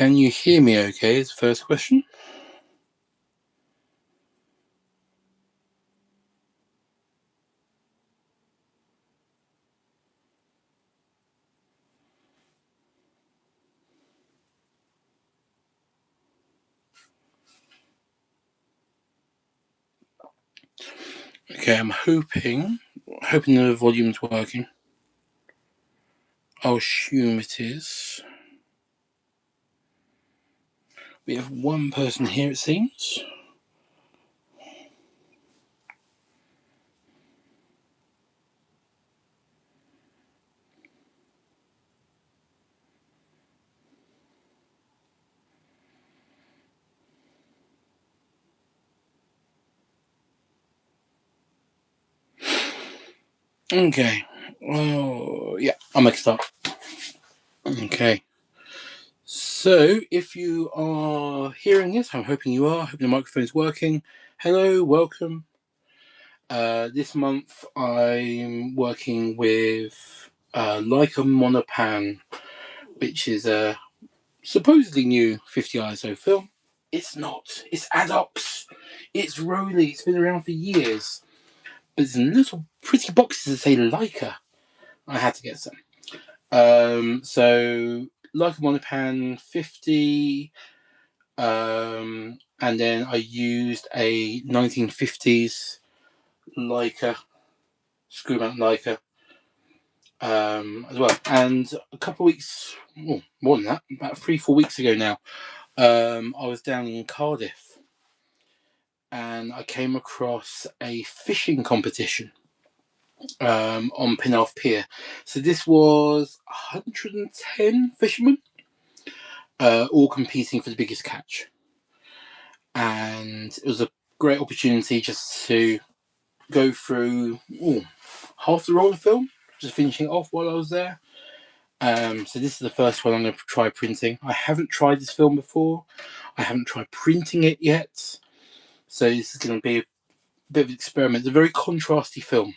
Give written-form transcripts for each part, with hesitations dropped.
Can you hear me okay is the first question. Okay, I'm hoping the volume's working. I'll assume it is. We have one person here, it seems. Okay. Oh, yeah, I'll make a start. Okay. So, if you are hearing this, I'm hoping you are, hoping the microphone's working. Hello, welcome. This month I'm working with Leica Monopan, which is a supposedly new 50 ISO film. It's not. It's adox. It's Roly. It's been around for years. But there's little pretty boxes that say Leica. I had to get some. So Leica Monopan 50, and then I used a 1950s Leica, screw mount Leica, as well. And a couple of weeks, more than that, about 3-4 weeks ago now, I was down in Cardiff and I came across a fishing competition on Penarth Pier. So this was 110 fishermen, all competing for the biggest catch. And it was a great opportunity just to go through half the roll of film, just finishing it off while I was there. So this is the first one I'm going to try printing. I haven't tried this film before. I haven't tried printing it yet. So this is going to be a bit of an experiment. It's a very contrasty film.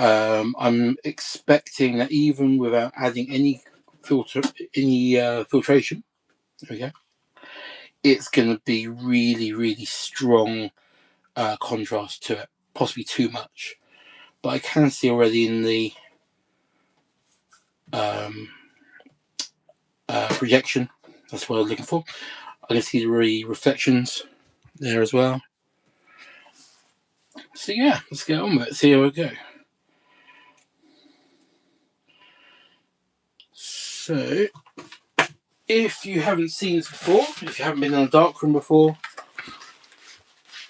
I'm expecting that even without adding any filtration, okay, it's going to be really, really strong contrast to it. Possibly too much, but I can see already in the projection. That's what I was looking for. I can see the reflections there as well. So yeah, let's get on with it. See how we go. So, if you haven't seen this before, if you haven't been in a darkroom before,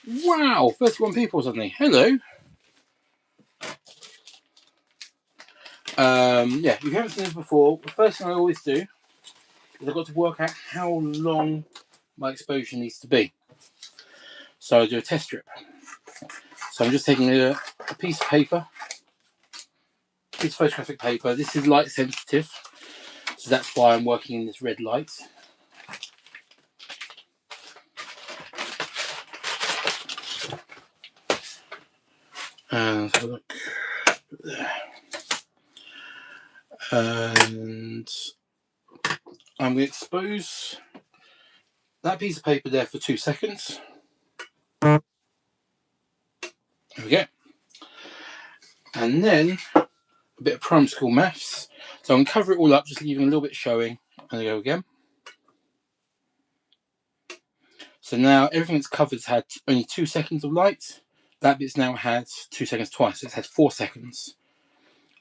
wow, 31 people suddenly. Hello. Yeah, if you haven't seen this before, the first thing I always do is I've got to work out how long my exposure needs to be. So I do a test strip. So I'm just taking a piece of paper, piece of photographic paper. This is light sensitive, so that's why I'm working in this red light. And so look there. And I'm going to expose that piece of paper there for 2 seconds. There we go. And then a bit of primary school maths. So I'm going to cover it all up, just leaving a little bit showing. And I go again. So now everything that's covered has had only 2 seconds of light. That bit's now had 2 seconds twice. So it's had 4 seconds.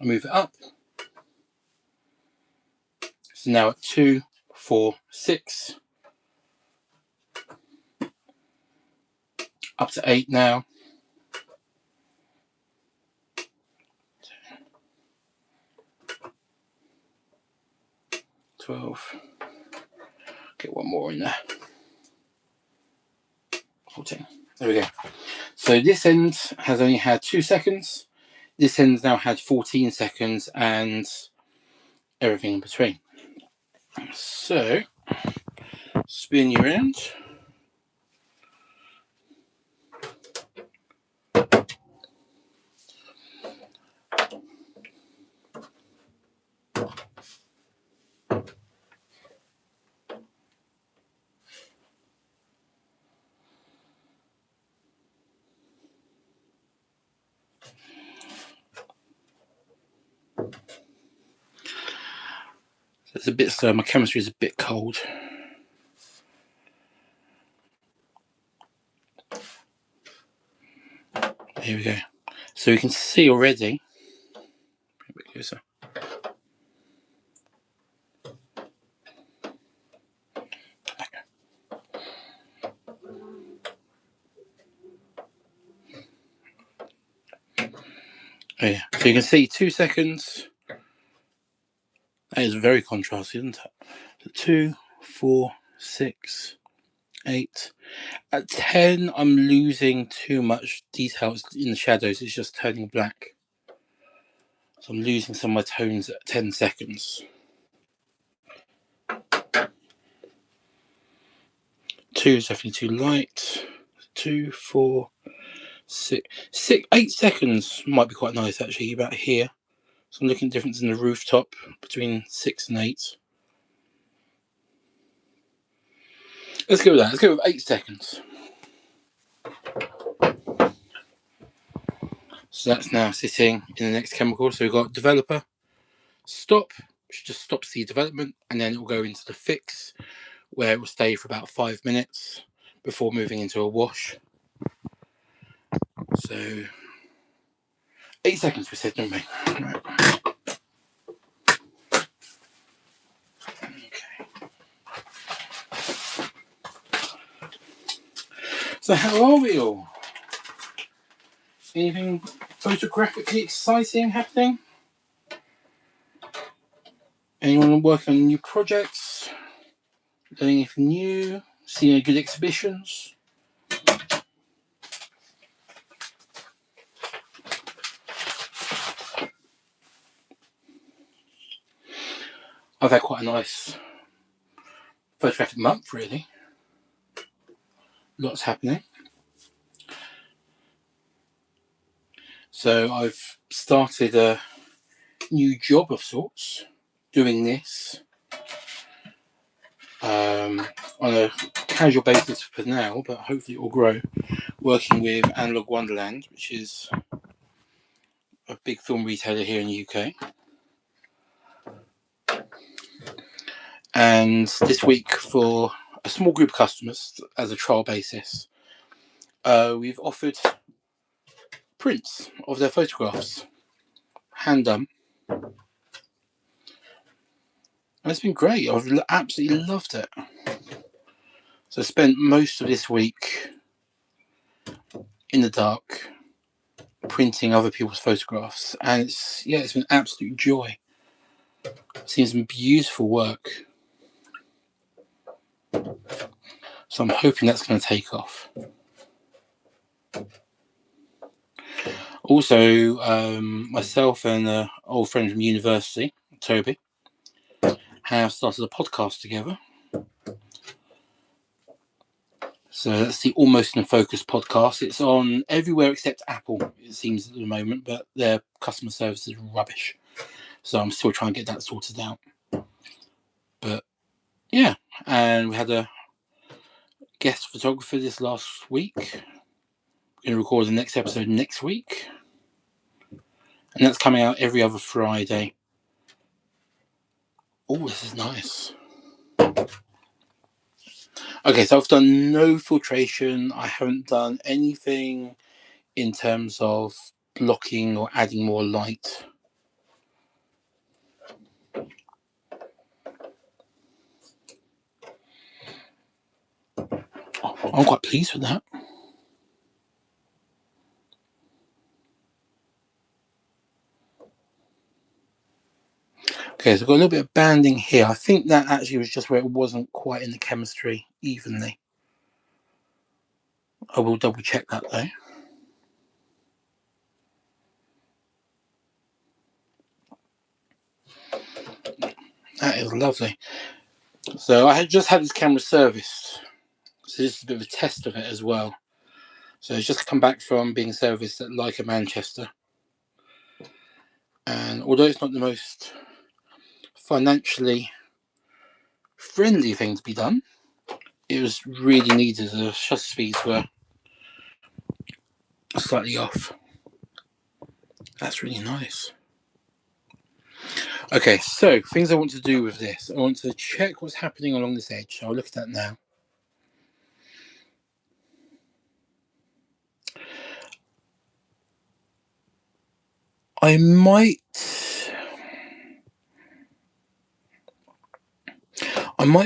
I move it up. So now at 2, 4, 6. Up to 8 now. 12. Get one more in there. 14. There we go. So this end has only had 2 seconds. This end's now had 14 seconds and everything in between. So, spin you around. It's a bit slow. My chemistry is a bit cold. Here we go. So you can see already. A bit closer. Oh, yeah. So you can see 2 seconds. That is very contrasty, isn't it? So 2, 4, 6, 8. At 10, I'm losing too much detail in the shadows. It's just turning black. So I'm losing some of my tones at 10 seconds. 2 is definitely too light. 2, 4, 6, 8 seconds might be quite nice actually, about here. So I'm looking at the difference in the rooftop between 6 and 8. Let's go with that. Let's go with 8 seconds. So that's now sitting in the next chemical. So we've got developer, stop, which just stops the development, and then it will go into the fix, where it will stay for about 5 minutes before moving into a wash. So 8 seconds we said, didn't we? Right. Okay. So how are we all? Anything photographically exciting happening? Anyone working on new projects? Doing anything new? Seeing any good exhibitions? I've had quite a nice photographic month, really. Lots happening. So I've started a new job of sorts, doing this on a casual basis for now, but hopefully it will grow, working with Analog Wonderland, which is a big film retailer here in the UK. And this week, for a small group of customers as a trial basis, we've offered prints of their photographs, hand done. And it's been great. I've absolutely loved it. So I spent most of this week in the dark printing other people's photographs, and it's been an absolute joy. I've seen some beautiful work. So I'm hoping that's going to take off. Also, myself and an old friend from university, Toby, have started a podcast together. So that's the Almost in Focus podcast. It's on everywhere except Apple, it seems at the moment, but their customer service is rubbish. So I'm still trying to get that sorted out. But yeah, and we had a guest photographer this last week. We're going to record the next episode next week. And that's coming out every other Friday. Oh, this is nice. Okay, so I've done no filtration. I haven't done anything in terms of blocking or adding more light. Oh, I'm quite pleased with that. Okay, so I've got a little bit of banding here. I think that actually was just where it wasn't quite in the chemistry evenly. I will double check that though. That is lovely. So I had just had this camera serviced. So this is a bit of a test of it as well. So it's just come back from being serviced at Leica Manchester. And although it's not the most financially friendly thing to be done, it was really needed. The shutter speeds were slightly off. That's really nice. Okay, so things I want to do with this. I want to check what's happening along this edge. I'll look at that now. I might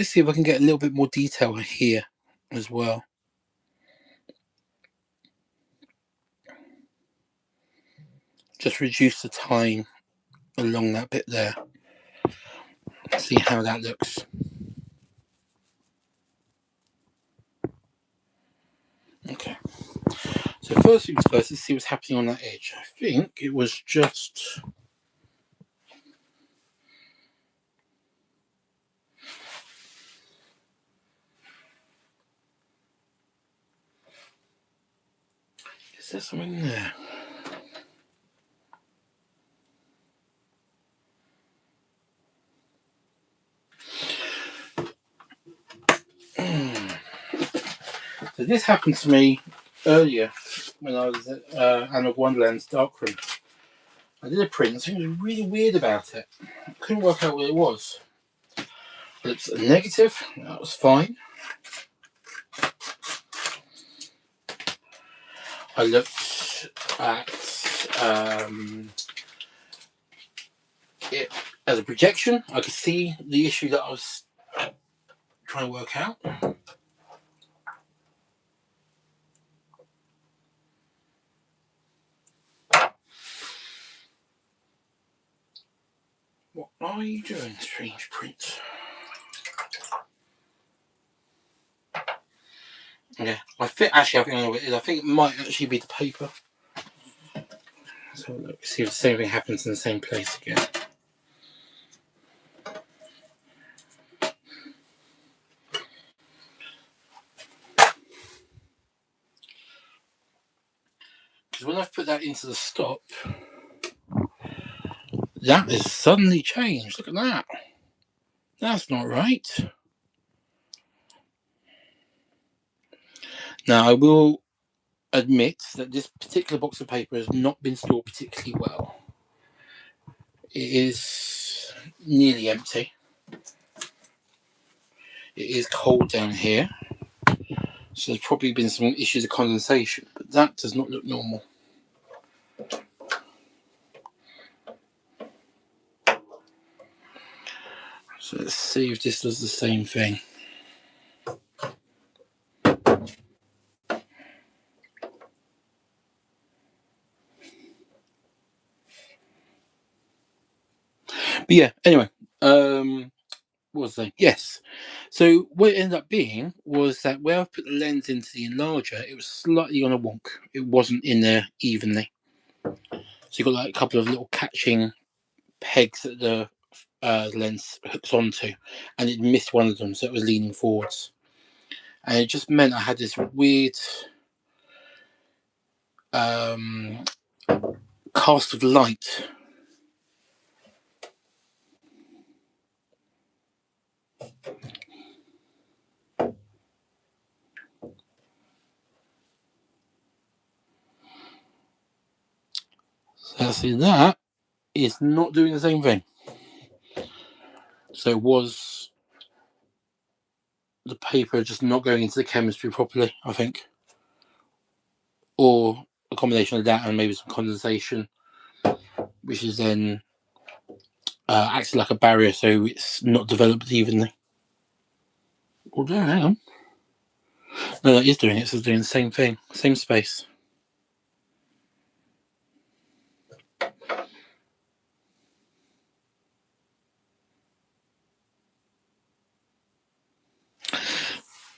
see if I can get a little bit more detail here as well. Just reduce the time along that bit there. See how that looks. Okay. So first things first, let's see what's happening on that edge. I think it was just... Is there something there? So this happened to me earlier when I was at Analog Wonderland's darkroom. I did a print, something was really weird about it. I couldn't work out what it was. But it's a negative, that was fine. I looked at it as a projection. I could see the issue that I was trying to work out. What are you doing, strange print? Yeah, I think I know what it is. I think it might actually be the paper. So let's see if the same thing happens in the same place again. Because when I've put that into the stop, that has suddenly changed. Look at that. That's not right. Now, I will admit that this particular box of paper has not been stored particularly well. It is nearly empty. It is cold down here. So there's probably been some issues of condensation, but that does not look normal. So let's see if this does the same thing. But yeah, anyway, what was I saying? Yes. So what it ended up being was that where I put the lens into the enlarger, it was slightly on a wonk. It wasn't in there evenly. So you got like a couple of little catching pegs that the lens hooks onto, and it missed one of them, so it was leaning forwards. And it just meant I had this weird cast of light. So see, that is not doing the same thing. So it was the paper just not going into the chemistry properly, I think. Or a combination of that and maybe some condensation, which is then acts like a barrier, so it's not developed evenly. Although, hang on. No, that is doing it, so it's doing the same thing, same space.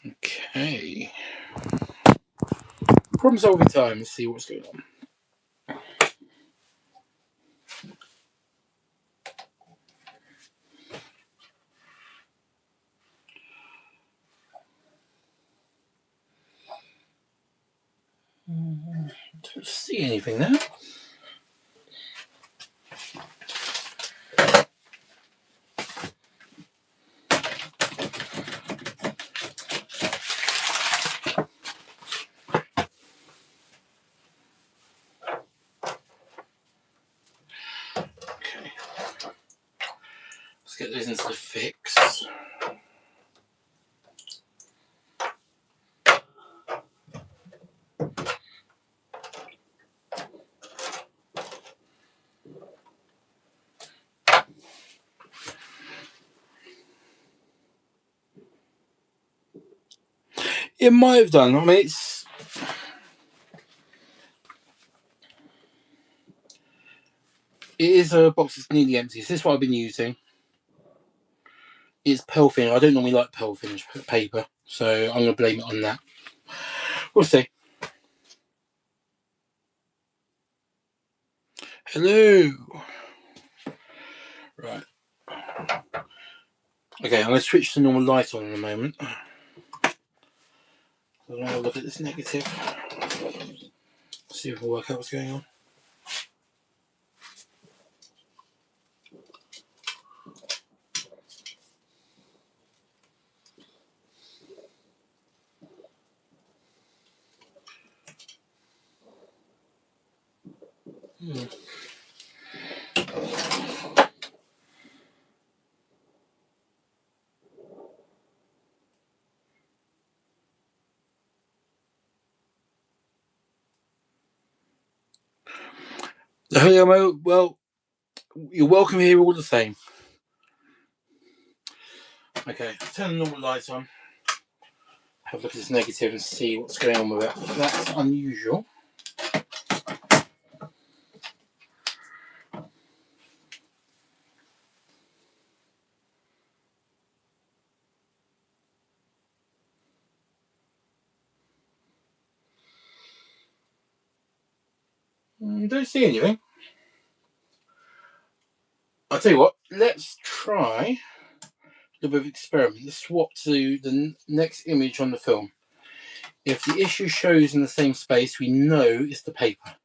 Okay. Problem solving time. Let's see what's going on. Don't see anything there. Okay. Let's get those into the fix. It might have done. I mean, it is a box that's nearly empty. So this is what I've been using. It's pearl finish. I don't normally like pearl finish paper, so I'm going to blame it on that. We'll see. Hello. Right. Okay, I'm going to switch to normal light on in a moment. So I'm going to have a look at this negative. See if we'll work out what's going on. Hello, well, you're welcome here all the same. Okay, turn the normal light on. Have a look at this negative and see what's going on with it. That's unusual. Don't see anything. I'll tell you what, let's try a little bit of experiment. Let's swap to the next image on the film. If the issue shows in the same space, we know it's the paper.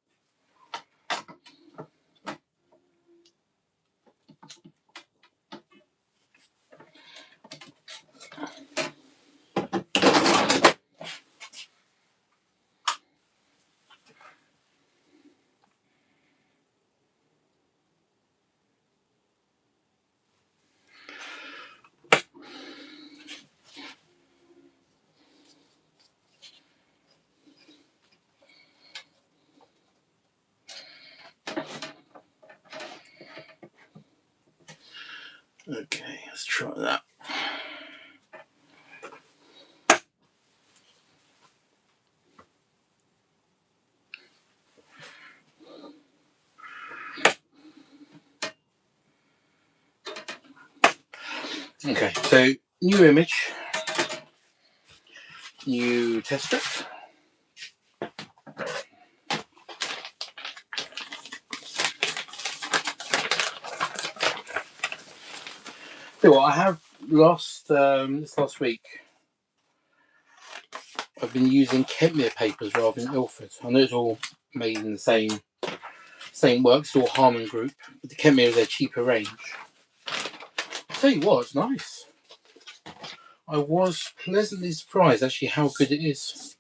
Okay, let's try that. Okay, so new image, new test strip. So what I have lost this last week. I've been using Kentmere papers rather than Ilford. I know it's all made in the same work, it's all Harman Group, but the Kentmere is their cheaper range. I'll tell you what, it's nice. I was pleasantly surprised actually how good it is.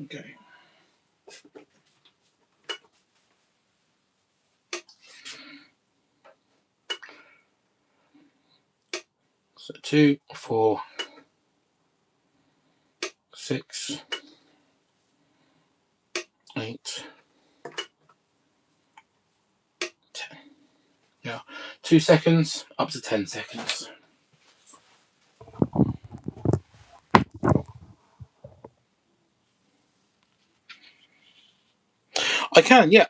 Okay. So 2, 4, 6, 8, 10. Yeah, 2 seconds up to 10 seconds. I can, yeah.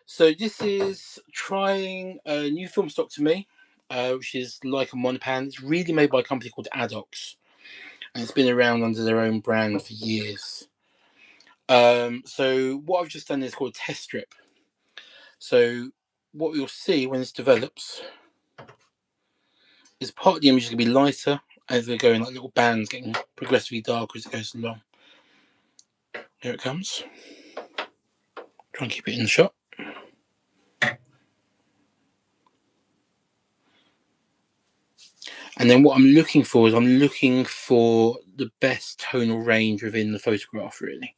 So this is trying a new film stock to me, which is Leica Monopan. It's really made by a company called Adox, and it's been around under their own brand for years. So what I've just done is called a test strip. So what you'll see when this develops is part of the image is going to be lighter as they go in like little bands, getting progressively darker as it goes along. Here it comes. Try and keep it in the shot. And then what I'm looking for is the best tonal range within the photograph, really.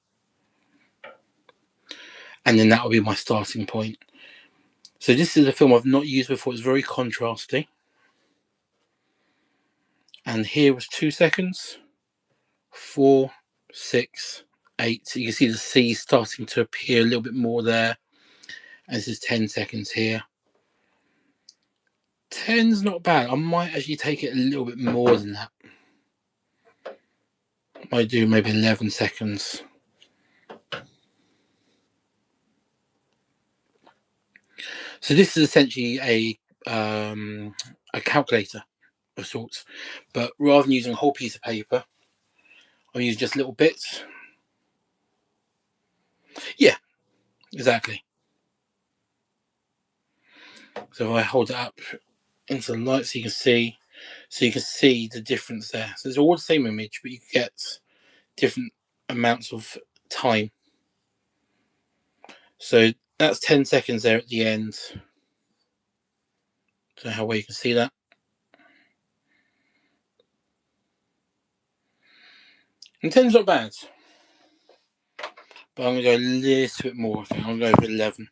and then that will be my starting point. So this is a film I've not used before. It's very contrasty. And here was 2 seconds, 4, 6, 8. So you can see the C starting to appear a little bit more there. And this is 10 seconds here. 10's not bad. I might actually take it a little bit more than that. I might do maybe 11 seconds. So this is essentially a calculator of sorts, but rather than using a whole piece of paper, I'll use just little bits. Yeah, exactly. So if I hold it up into the light so you can see the difference there. So it's all the same image, but you get different amounts of time. So that's 10 seconds there at the end. So how well you can see that. And 10's not bad, but I'm going to go a little bit more. I think I'm going to go for 11.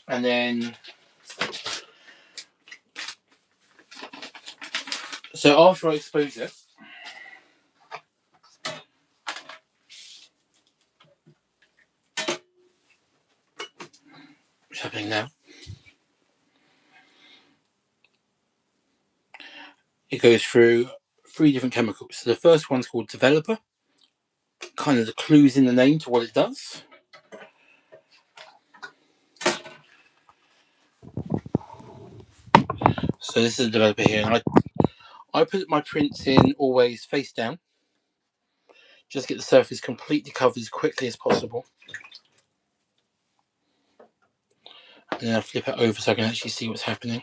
And then, so after I expose it, which is happening now, it goes through 3 different chemicals. So the first one's called developer, kind of the clues in the name to what it does. So this is a developer here, and I put my prints in always face down, just get the surface completely covered as quickly as possible. And then I flip it over so I can actually see what's happening.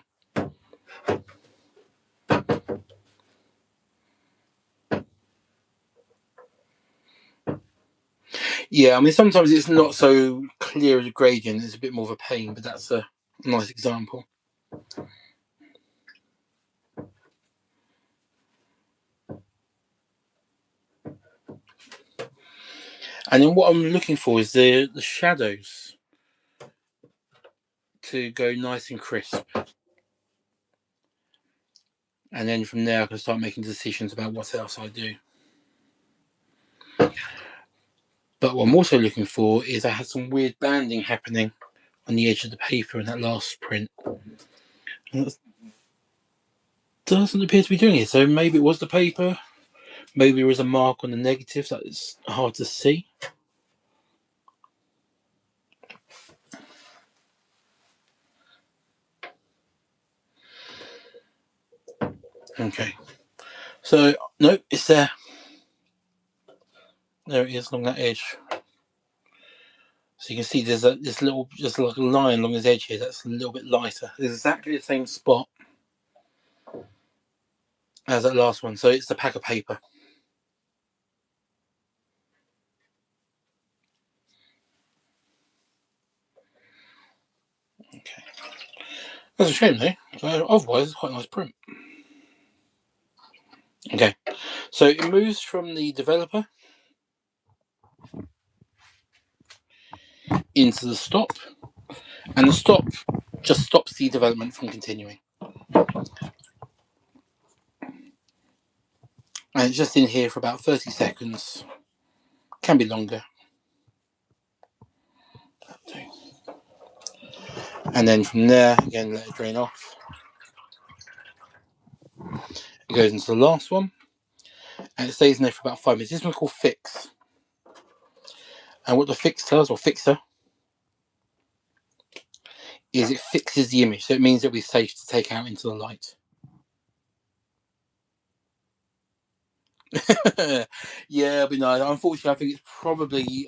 Yeah, I mean, sometimes it's not so clear as a gradient, it's a bit more of a pain, but that's a nice example. And then what I'm looking for is the shadows to go nice and crisp. And then from there I can start making decisions about what else I do. But what I'm also looking for is I had some weird banding happening on the edge of the paper in that last print. And that doesn't appear to be doing it. So maybe it was the paper. Maybe there is a mark on the negative that is hard to see. Okay. So, no, it's there. There it is along that edge. So you can see there's this little, just like a line along this edge here that's a little bit lighter. It's exactly the same spot as that last one. So it's the pack of paper. Okay. That's a shame though. Otherwise, it's quite a nice print. Okay. So it moves from the developer into the stop, and the stop just stops the development from continuing. And it's just in here for about 30 seconds. Can be longer. And then from there, again, let it drain off. It goes into the last one, and it stays in there for about 5 minutes. This one's called Fix. And what the Fix does, or Fixer, is it fixes the image. So it means it'll be safe to take out into the light. Yeah, but no, unfortunately, I think it's probably,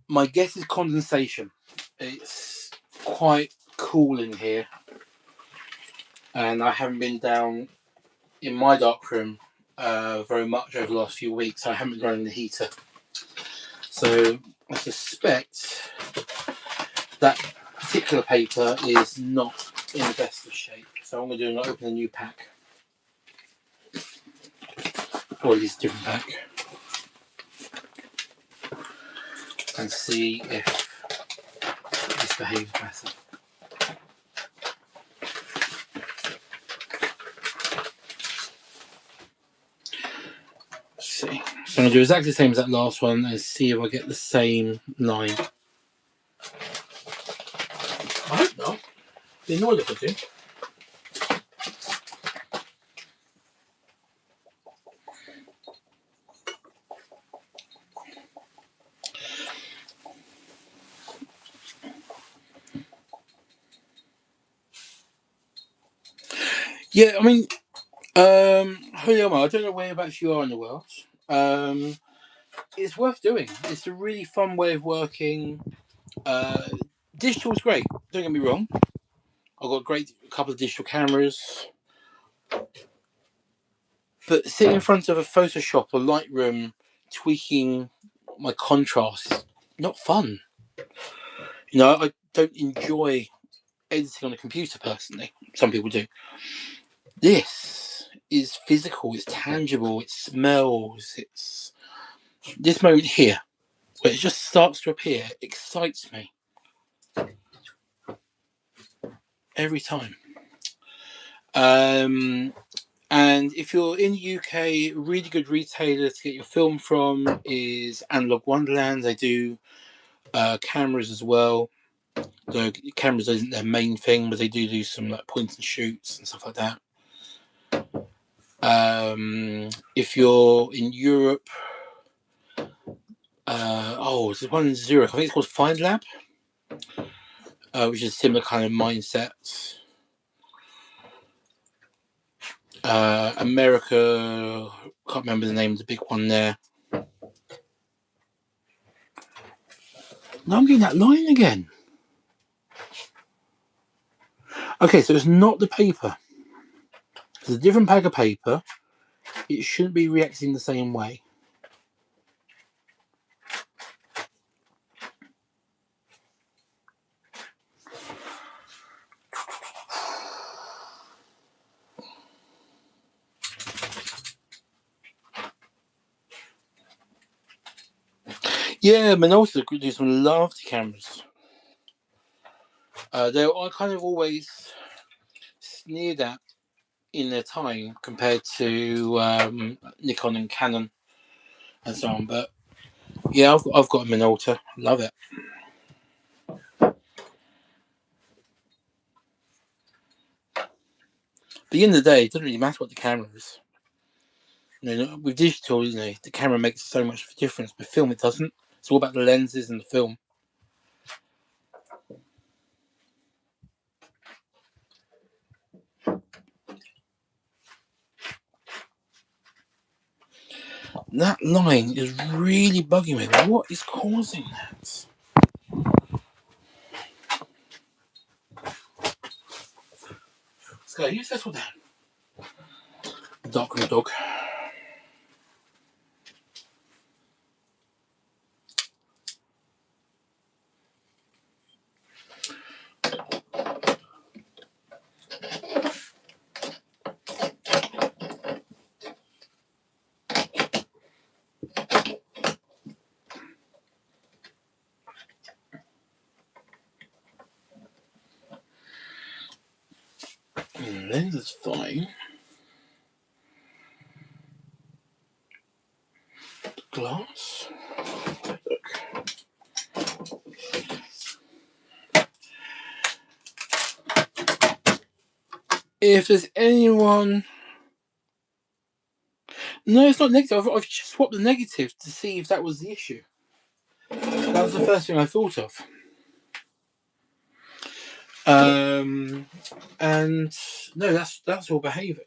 my guess is condensation. It's quite cool in here, and I haven't been down in my darkroom very much over the last few weeks. I haven't been running the heater, so I suspect that particular paper is not in the best of shape. So I'm going to do is open a new pack. or at least a different pack, and see if this behaves better. Let's see. So I'm going to do exactly the same as that last one and see if I get the same line. I hope not. Be annoyed if I do. Yeah, I mean, Julio, I don't know whereabouts you are in the world. It's worth doing. It's a really fun way of working. Digital's great. Don't get me wrong. I've got a couple of digital cameras, but sitting in front of a Photoshop or Lightroom, tweaking my contrast is not fun. You know, I don't enjoy editing on a computer personally. Some people do. This is physical. It's tangible. It smells. It's this moment here where it just starts to appear excites me every time. And if you're in the UK, a really good retailer to get your film from is Analog Wonderland. They do cameras as well. The cameras isn't their main thing, but they do some like point and shoots and stuff like that. If you're in Europe, there's one in Zurich. I think it's called Find Lab, which is a similar kind of mindset. America, can't remember the name of the big one there. No, I'm getting that line again. Okay, so it's not the paper. It's a different pack of paper. It shouldn't be reacting the same way. Yeah, Minolta do some lovely cameras. They are kind of always sneered at in their time compared to Nikon and Canon and so on. But yeah, I've got a Minolta. Love it. But at the end of the day, it doesn't really matter what the camera is. You know, with digital, you know, the camera makes so much of a difference. But film, it doesn't. It's all about the lenses and the film. That line is really bugging me. What is causing that? Let's go. You settle down. Dark dog. Lens is fine. Glass. Look. If there's anyone, no, it's not negative. I've just swapped the negative to see if that was the issue. That was the first thing I thought of. And no, that's all behaving.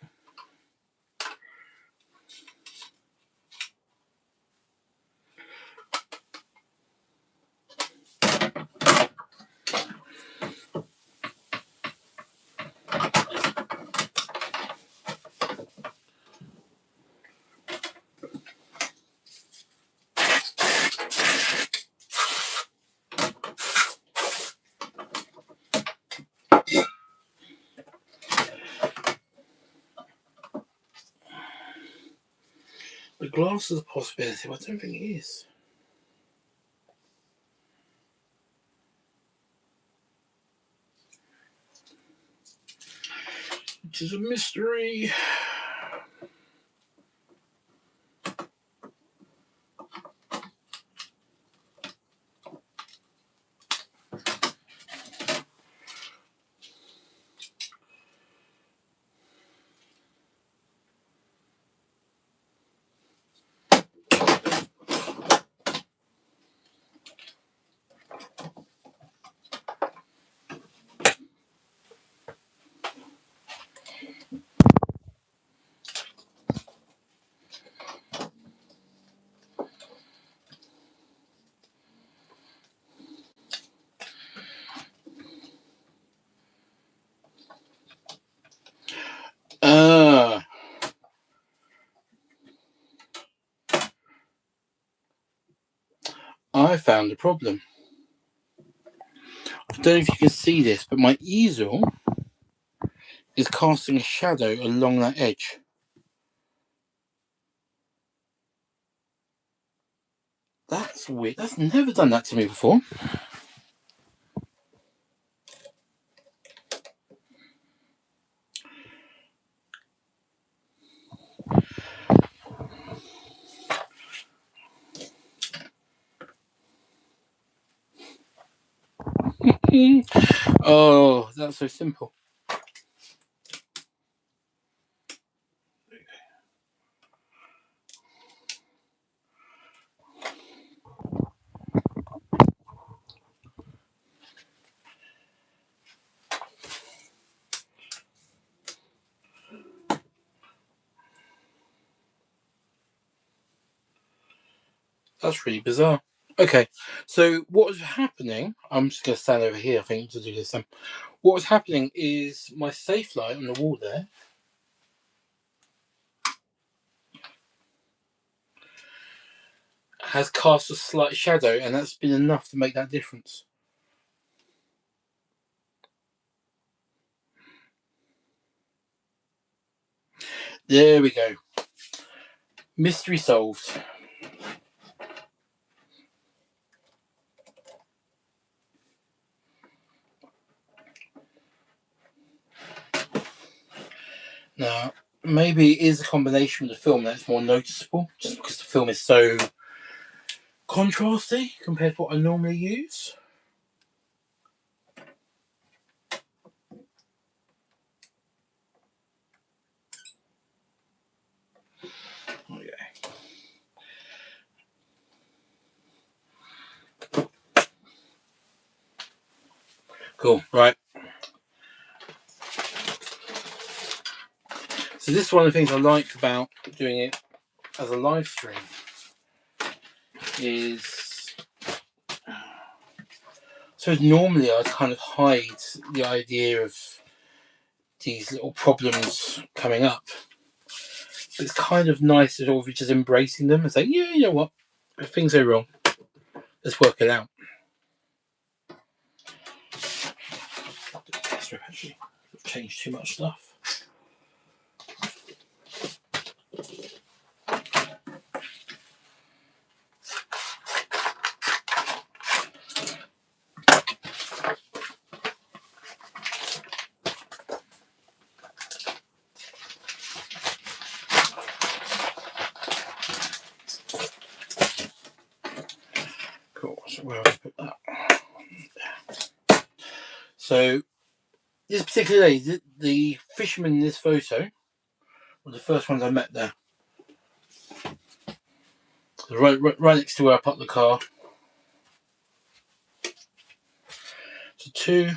glass is a possibility, but I don't think it is. Which is a mystery. I found a problem. I don't know if you can see this, but my easel is casting a shadow along that edge. That's weird. That's never done that to me before. Oh, that's so simple. That's really bizarre. Okay, so what was happening, I'm just going to stand over here, I think, to do this. What was happening is my safe light on the wall there has cast a slight shadow, and that's been enough to make that difference. There we go. Mystery solved. Now, maybe it is a combination with the film that's more noticeable, just because the film is so contrasty compared to what I normally use. Okay. Cool, right. So this is one of the things I like about doing it as a live stream is, so normally I'd kind of hide the idea of these little problems coming up. But it's kind of nice to sort of just embracing them and say, yeah, you know what, if things go wrong, let's work it out. Actually, I've changed too much stuff. Cool, so where have I put that? So this particular day, the fisherman in this photo were the first ones I met there. Right next to where I parked the car. So 2,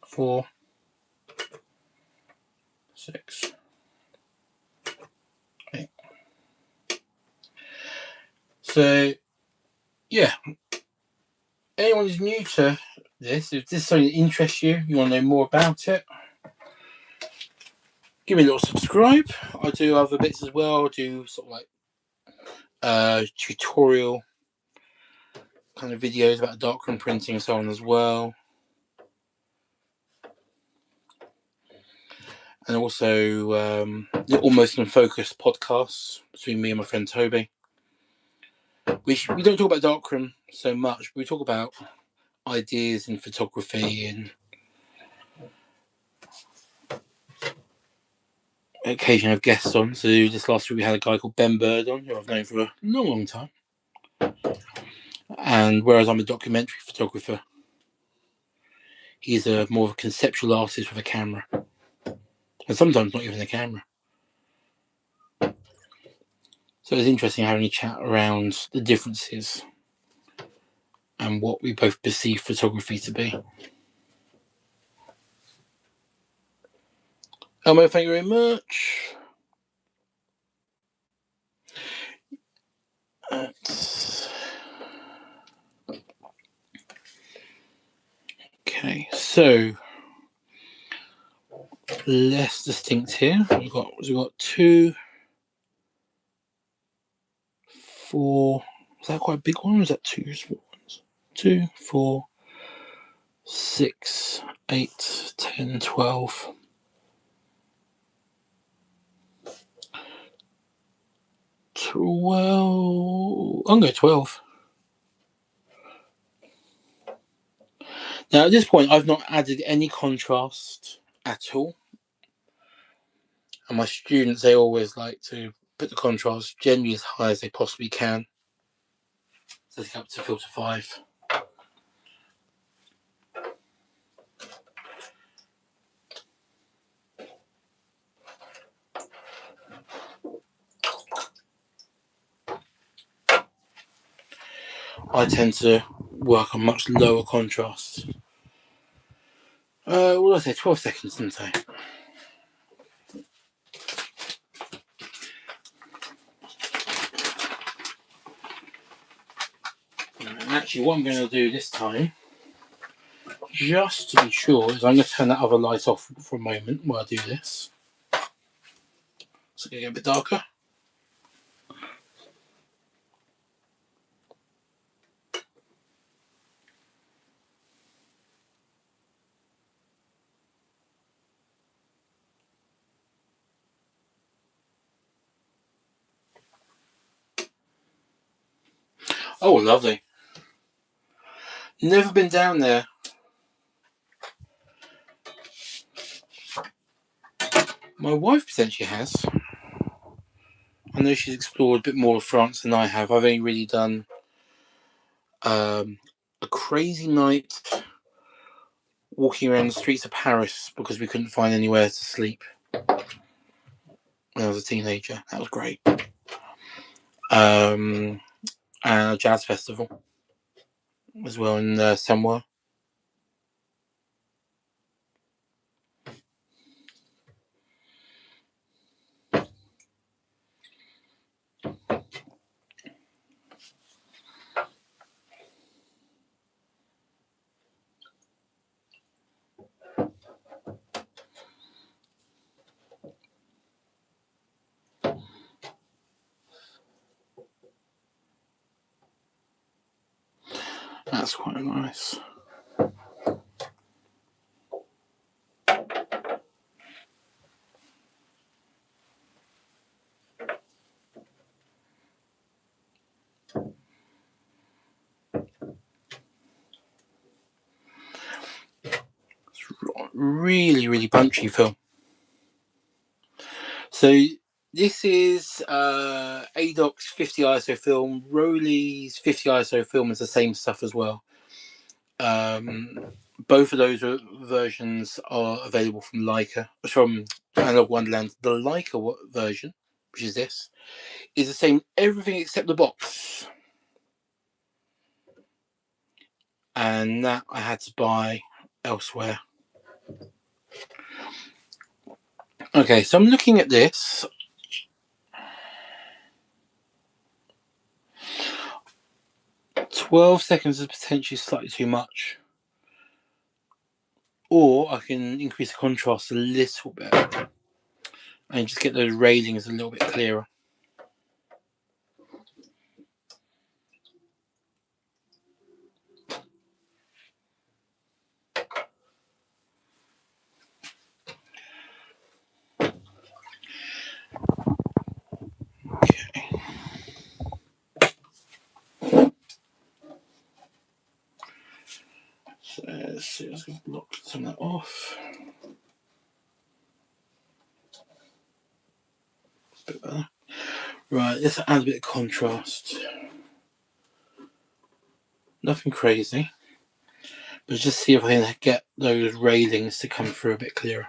4, 6, 8. So yeah, anyone who's new to this, if this is something that interests you, you want to know more about it, give me a little subscribe. I do other bits as well. I do sort of like tutorial kind of videos about darkroom printing and so on as well. and also the Almost in Focus podcast between me and my friend Toby. We don't talk about darkroom so much, but we talk about ideas in photography, and occasionally have guests on. So this last week we had a guy called Ben Bird on, who I've known for a long time. And whereas I'm a documentary photographer, he's more of a conceptual artist with a camera, and sometimes not even a camera. So it's interesting having a chat around the differences and what we both perceive photography to be. Elmo, thank you very much. Okay, so less distinct here. We've got 2, 4. Is that quite a big one, or is that 2 small ones? 2, 4, 6, 8, 10, 12. 12. I'm going to 12. Now at this point I've not added any contrast at all. And my students, they always like to put the contrast generally as high as they possibly can. Setting up to filter 5. I tend to work on much lower contrast. What did I say? 12 seconds, didn't I? And actually, what I'm going to do this time, just to be sure, is I'm going to turn that other light off for a moment while I do this. So it's going to get a bit darker. Oh, lovely. Never been down there. My wife potentially has. I know she's explored a bit more of France than I have. I've only really done a crazy night walking around the streets of Paris because we couldn't find anywhere to sleep when I was a teenager. That was great. And a jazz festival as well in Samoa. That's quite nice. Really punchy film. So this is adox 50 ISO film. Rollei's 50 ISO film is the same stuff as well. Both of those versions are available from Leica, from Analog Wonderland. The Leica version, which is this, is the same everything except the box, and that I had to buy elsewhere. Okay, so I'm looking at this. "12 seconds is potentially slightly too much. Or I can increase the contrast a little bit and just get those railings a little bit clearer." So let's see, let's block some of that off. A bit better. Right, let's add a bit of contrast. Nothing crazy, but just see if I can get those railings to come through a bit clearer.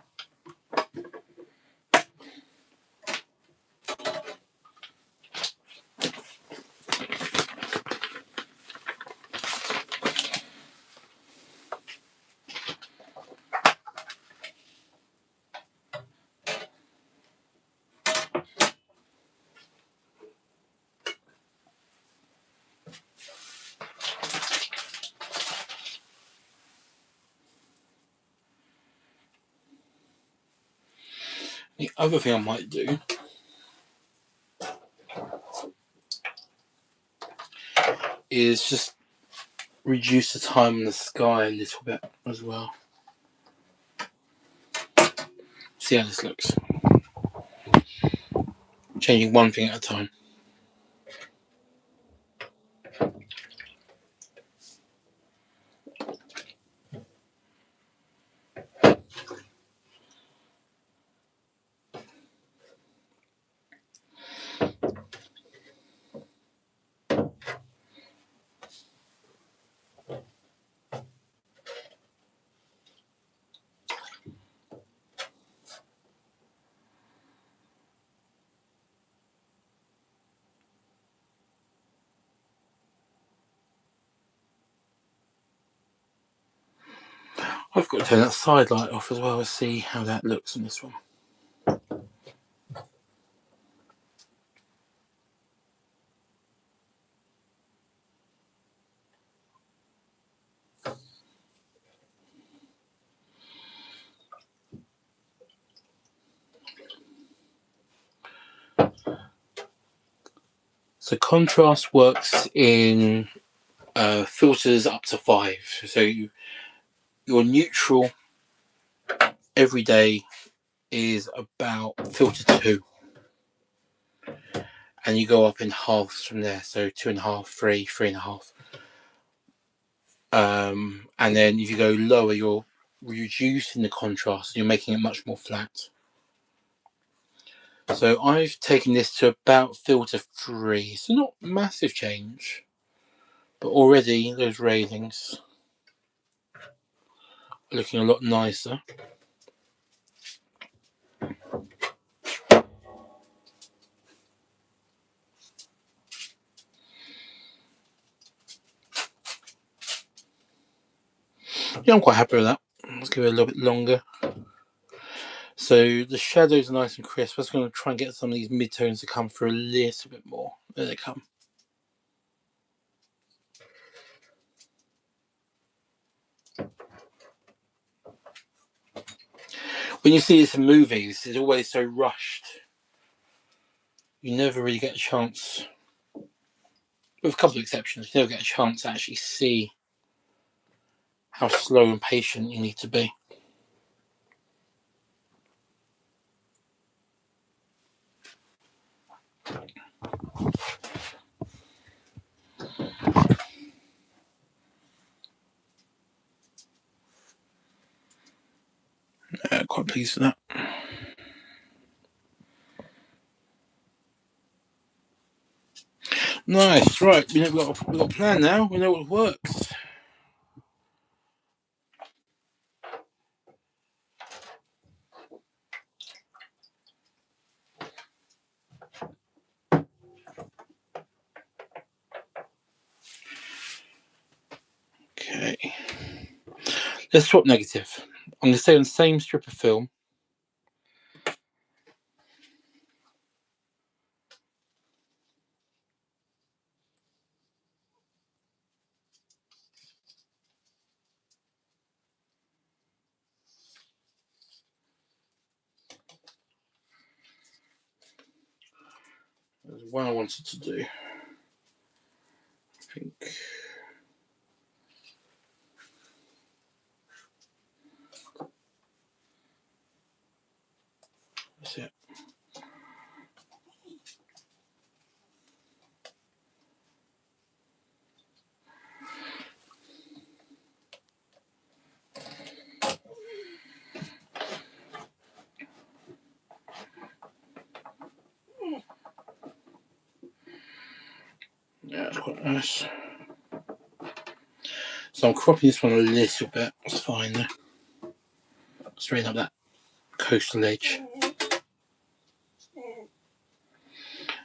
The other thing I might do is just reduce the time in the sky a little bit as well. See how this looks. Changing one thing at a time. I've got to turn that side light off as well to see how that looks on this one. So contrast works in filters up to 5. So your neutral every day is about filter 2, and you go up in halves from there. So 2.5, 3, 3.5, and then if you go lower, you're reducing the contrast. You're making it much more flat. So I've taken this to about filter 3. So not massive change, but already those railings are looking a lot nicer. Yeah, I'm quite happy with that. Let's give it a little bit longer. So the shadows are nice and crisp. I was going to try and get some of these midtones to come through a little bit more. There they come. When you see this in movies, it's always so rushed. You never really get a chance, with a couple of exceptions, you never get a chance to actually see how slow and patient you need to be. Quite pleased with that. Nice, right, we've got a plan now, we know what works. Okay, let's swap negative. I'm going to stay on the same strip of film. There's one I wanted to do. I think that's it. quite nice. So I'm cropping this one a little bit. It's fine though. Straighten up that coastal edge.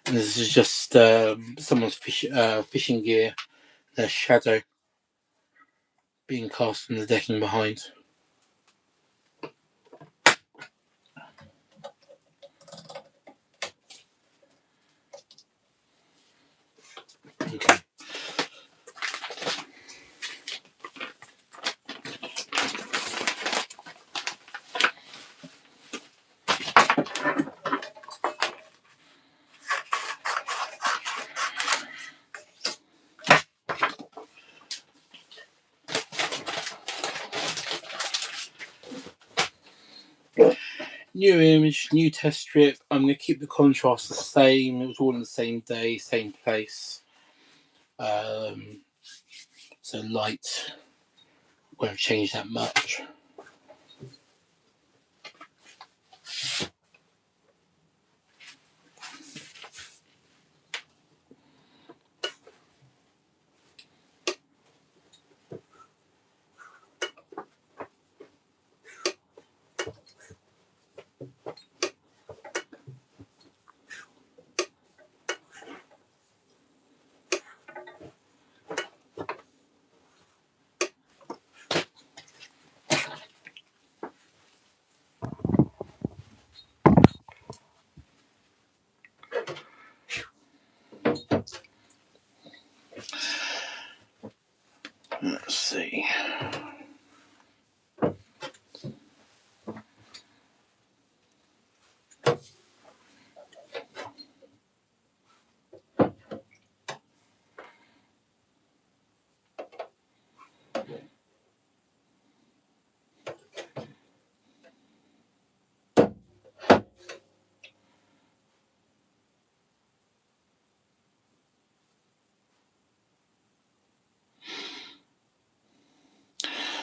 And this is just someone's fishing gear. Their shadow being cast on the decking behind. Okay. New image, new test strip. I'm going to keep the contrast the same. It was all on the same day, same place. So light won't change that much. Let's see.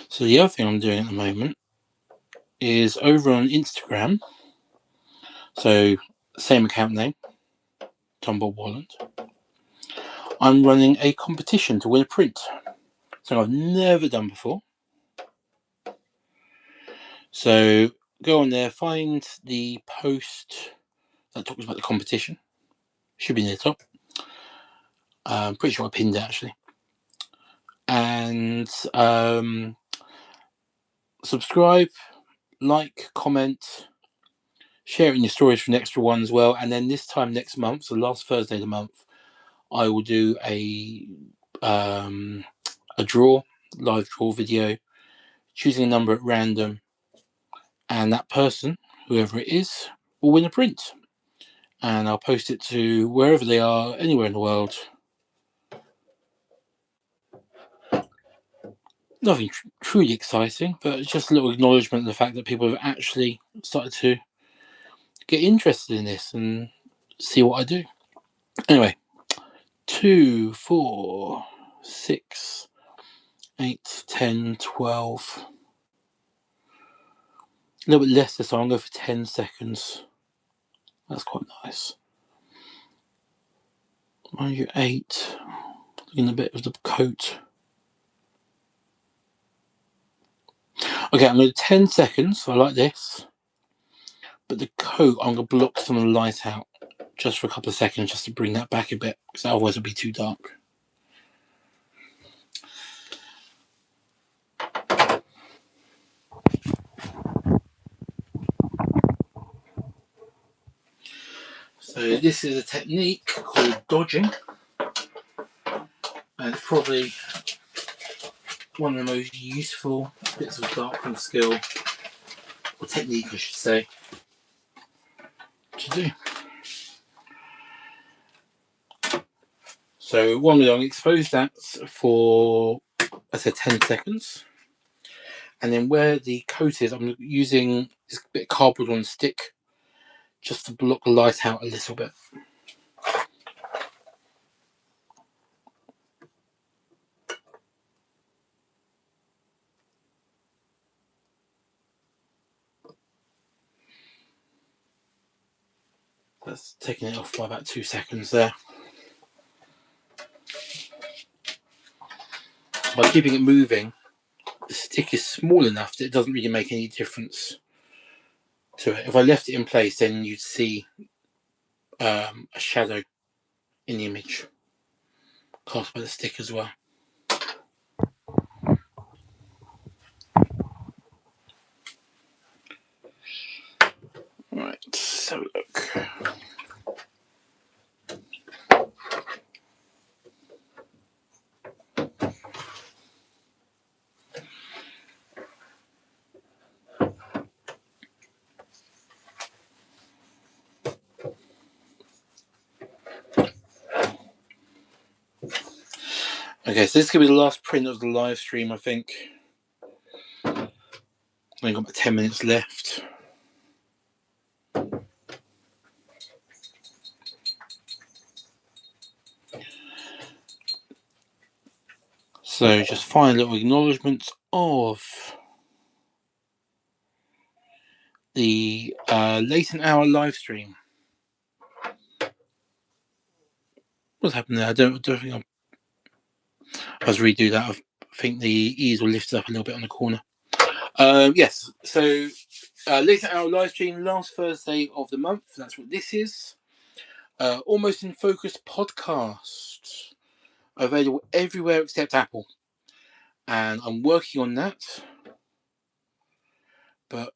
So the other thing I'm doing at the moment is over on Instagram. So same account name, Tom Bob Walland. I'm running a competition to win a print. So I've never done before. So go on there, find the post that talks about the competition. Should be near the top. I'm pretty sure I pinned it actually. And subscribe, like, comment, share it in your stories for an extra one as well. And then this time next month, so last Thursday of the month, I will do a live draw video, choosing a number at random, and that person, whoever it is, will win a print. And I'll post it to wherever they are, anywhere in the world. Nothing truly exciting, but it's just a little acknowledgement of the fact that people have actually started to get interested in this and see what I do. Anyway, 2, 4, 6, 8, 10, 12. A little bit less this time. I'm going to go for 10 seconds. That's quite nice. Mind you, 8. In a bit of the coat. Okay, I'm going to 10 seconds. I like this. But the coat, I'm going to block some of the light out just for a couple of seconds, just to bring that back a bit, because otherwise it'll be too dark. So this is a technique called dodging, and it's probably one of the most useful bits of darkroom skill, or technique I should say, to do. So what I'm going to expose that for, I said, 10 seconds. And then where the coat is, I'm using this bit of cardboard on a stick just to block the light out a little bit. That's taking it off by about 2 seconds there. by keeping it moving, the stick is small enough that it doesn't really make any difference to it. If I left it in place, then you'd see a shadow in the image cast by the stick as well. Right, so look. Okay, so this is going to be the last print of the live stream, I think. I've only got about 10 minutes left. So just final little acknowledgements of the Latent Hour live stream. What's happened there? I don't think I was redo that. I think the easel lifted up a little bit on the corner. Yes, so Latent Hour live stream last Thursday of the month. That's what this is. Almost in Focus podcast. Available everywhere except Apple. And I'm working on that. But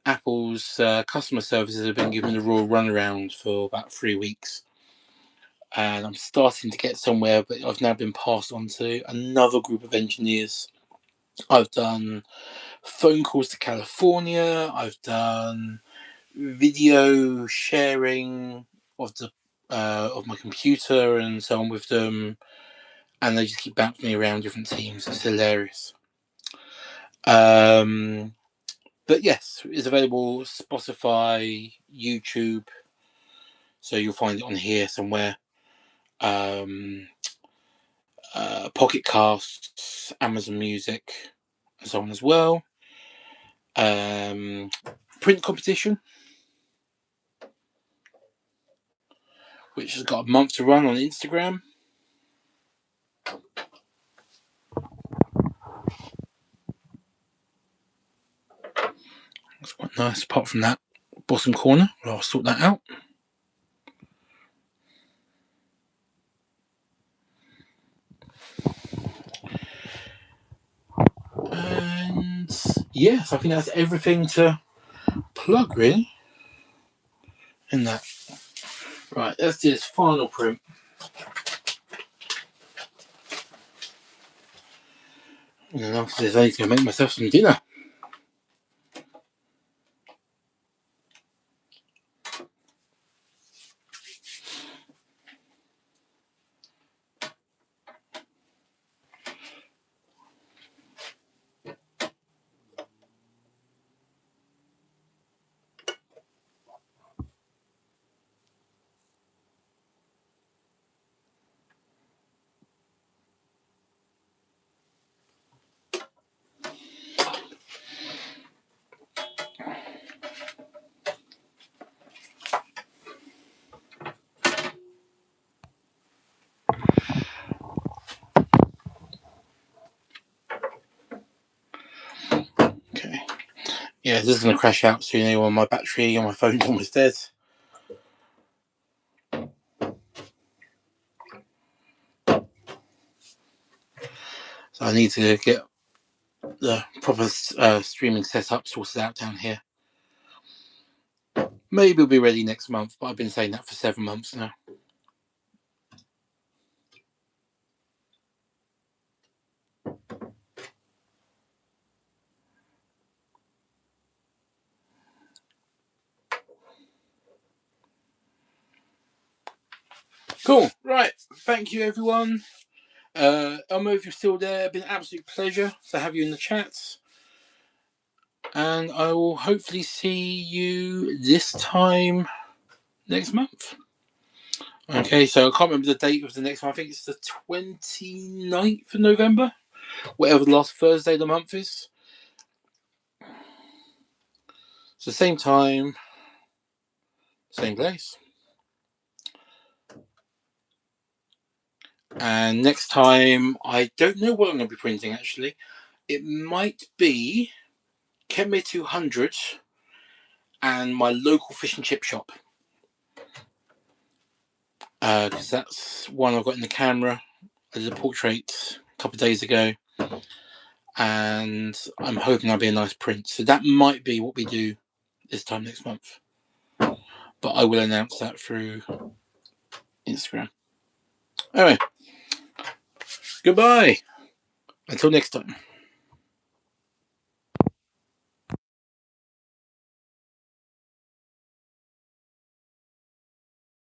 Apple's customer services have been given the raw runaround for about 3 weeks. And I'm starting to get somewhere, but I've now been passed on to another group of engineers. I've done phone calls to California. I've done video sharing of the of my computer and so on with them, and they just keep bouncing me around different teams. It's hilarious. But yes, it's available Spotify, YouTube, so you'll find it on here somewhere. Pocket Casts, Amazon Music, and so on as well. Print competition, which has got a month to run on Instagram. That's quite nice. Apart from that bottom corner, well, I'll sort that out. And yes, I think that's everything to plug, really. In that. Right, let's do this final print. And then after this, I need to go make myself some dinner. Okay. Yeah, this is going to crash out soon anyway. My battery on my phone's almost dead. So I need to get the proper streaming setup sorted out down here. Maybe it'll be ready next month, but I've been saying that for 7 months now. Cool. Right. Thank you, everyone. Elmo, if you're still there, it's been an absolute pleasure to have you in the chat. And I will hopefully see you this time next month. Okay, so I can't remember the date of the next one. I think it's the 29th of November, whatever the last Thursday of the month is. So same time, same place. And next time, I don't know what I'm going to be printing actually. It might be Kembe 200 and my local fish and chip shop. Because that's one I've got in the camera. I did a portrait a couple of days ago. And I'm hoping that'll be a nice print. So that might be what we do this time next month. But I will announce that through Instagram. Anyway, goodbye. Until next time.